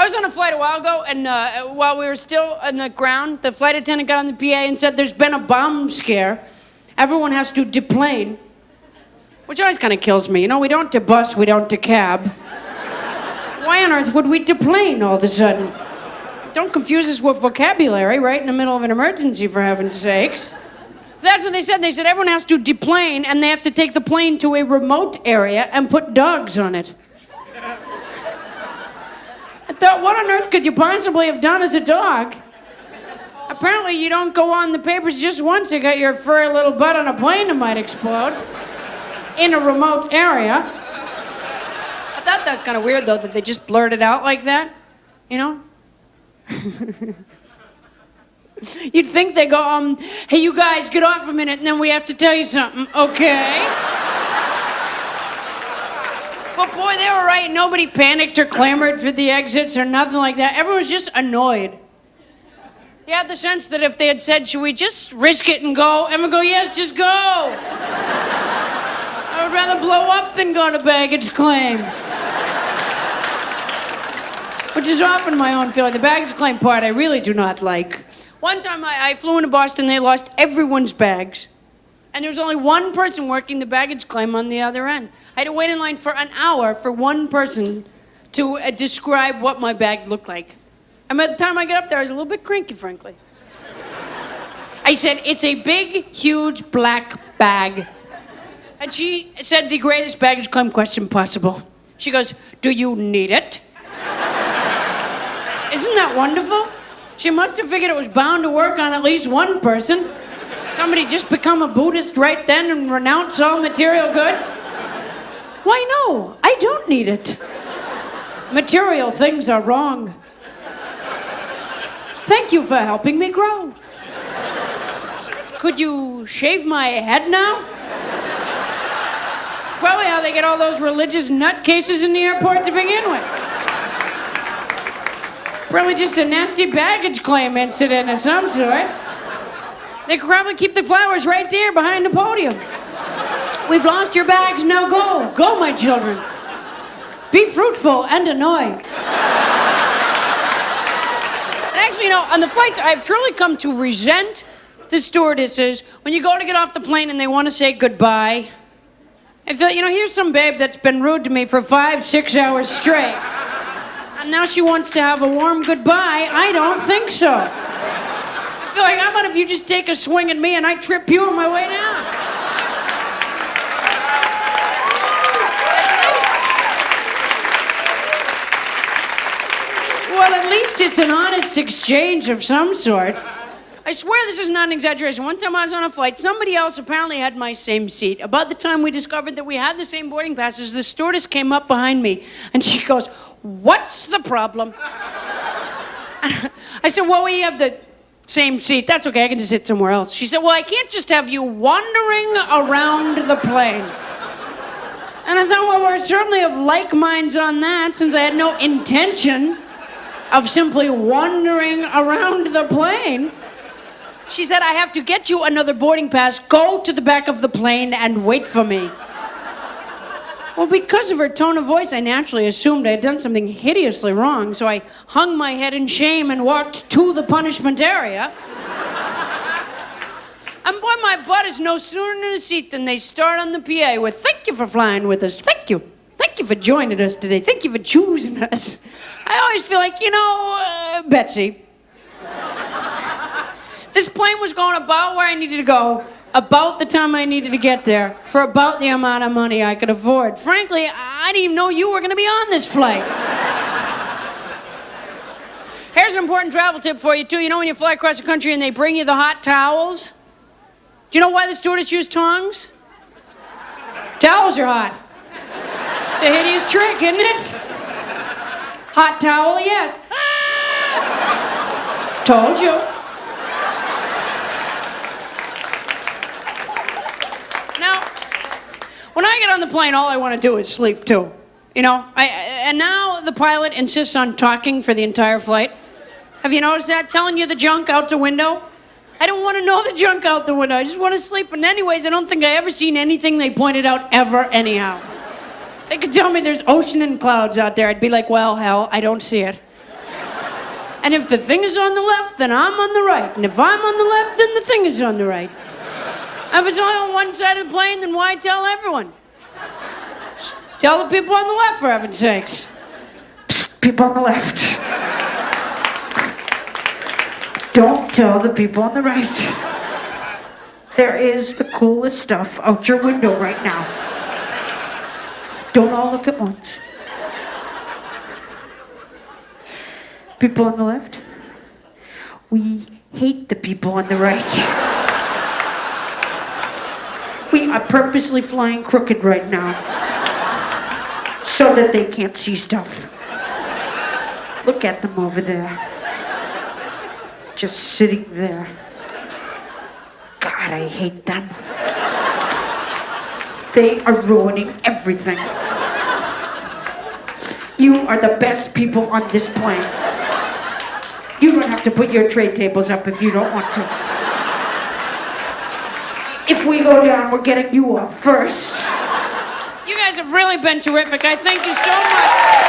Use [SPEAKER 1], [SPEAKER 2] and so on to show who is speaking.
[SPEAKER 1] was on a flight a while ago, and while we were still on the ground, the flight attendant got on the PA and said, "There's been a bomb scare. Everyone has to deplane." Which always kind of kills me. You know, we don't debus, we don't decab. Why on earth would we deplane all of a sudden? Don't confuse us with vocabulary right in the middle of an emergency, for heaven's sakes. That's what they said. They said everyone has to deplane, and they have to take the plane to a remote area and put dogs on it. I thought, what on earth could you possibly have done as a dog? Apparently, you don't go on the papers just once. You got your furry little butt on a plane that might explode in a remote area. I thought that was kind of weird, though, that they just blurted out like that. You know? You'd think they go, hey, you guys, get off a minute, and then we have to tell you something. Okay. But boy, they were right. Nobody panicked or clamored for the exits or nothing like that. Everyone was just annoyed. You had the sense that if they had said, should we just risk it and go? Everyone would go, yes, just go. I would rather blow up than go to baggage claim. Which is often my own feeling. The baggage claim part I really do not like. One time I flew into Boston, they lost everyone's bags. And there was only one person working the baggage claim on the other end. I had to wait in line for an hour for one person to describe what my bag looked like. And by the time I got up there, I was a little bit cranky, frankly. I said, it's a big, huge black bag. And she said the greatest baggage claim question possible. She goes, do you need it? Isn't that wonderful? She must have figured it was bound to work on at least one person. Somebody just become a Buddhist right then and renounce all material goods? Why, no, I don't need it. Material things are wrong. Thank you for helping me grow. Could you shave my head now? Probably how they get all those religious nutcases in the airport to begin with. Probably just a nasty baggage claim incident of some sort. They could probably keep the flowers right there behind the podium. We've lost your bags, now go. Go, my children. Be fruitful and annoy. And actually, you know, on the flights, I've truly come to resent the stewardesses when you go to get off the plane and they want to say goodbye. I feel, you know, here's some babe that's been rude to me for 5-6 hours straight. And now she wants to have a warm goodbye. I don't think so. I feel like, how about if you just take a swing at me and I trip you on my way down? Well, at least it's an honest exchange of some sort. I swear this is not an exaggeration. One time I was on a flight, somebody else apparently had my same seat. About the time we discovered that we had the same boarding passes, the stewardess came up behind me and she goes, what's the problem? I said, well, we have the same seat. That's okay, I can just sit somewhere else. She said, well, I can't just have you wandering around the plane. And I thought, well, we're certainly of like minds on that, since I had no intention of simply wandering around the plane. She said, I have to get you another boarding pass. Go to the back of the plane and wait for me. Well, because of her tone of voice, I naturally assumed I had done something hideously wrong, so I hung my head in shame and walked to the punishment area. And boy, my butt is no sooner in a seat than they start on the PA with, thank you for flying with us. Thank you. Thank you for joining us today. Thank you for choosing us. I always feel like, you know, Betsy, this plane was going about where I needed to go, about the time I needed to get there, for about the amount of money I could afford. Frankly, I didn't even know you were going to be on this flight. Here's an important travel tip for you, too. You know when you fly across the country and they bring you the hot towels? Do you know why the stewardess used tongs? Towels are hot. It's a hideous trick, isn't it? Hot towel, yes. Ah! Told you. Now, when I get on the plane, all I want to do is sleep, too. You know, and now the pilot insists on talking for the entire flight. Have you noticed that? Telling you the junk out the window? I don't want to know the junk out the window. I just want to sleep. And anyways, I don't think I ever seen anything they pointed out ever anyhow. They could tell me there's ocean and clouds out there. I'd be like, well, hell, I don't see it. And if the thing is on the left, then I'm on the right. And if I'm on the left, then the thing is on the right. And if it's only on one side of the plane, then why tell everyone? Just tell the people on the left, for heaven's sakes.
[SPEAKER 2] Psst, people on the left. Don't tell the people on the right. There is the coolest stuff out your window right now. Don't all look at once. People on the left, we hate the people on the right. We are purposely flying crooked right now so that they can't see stuff. Look at them over there. Just sitting there. God, I hate them. They are ruining everything. You are the best people on this plane. You don't have to put your tray tables up if you don't want to. If we go down, we're getting you off first.
[SPEAKER 1] You guys have really been terrific. I thank you so much.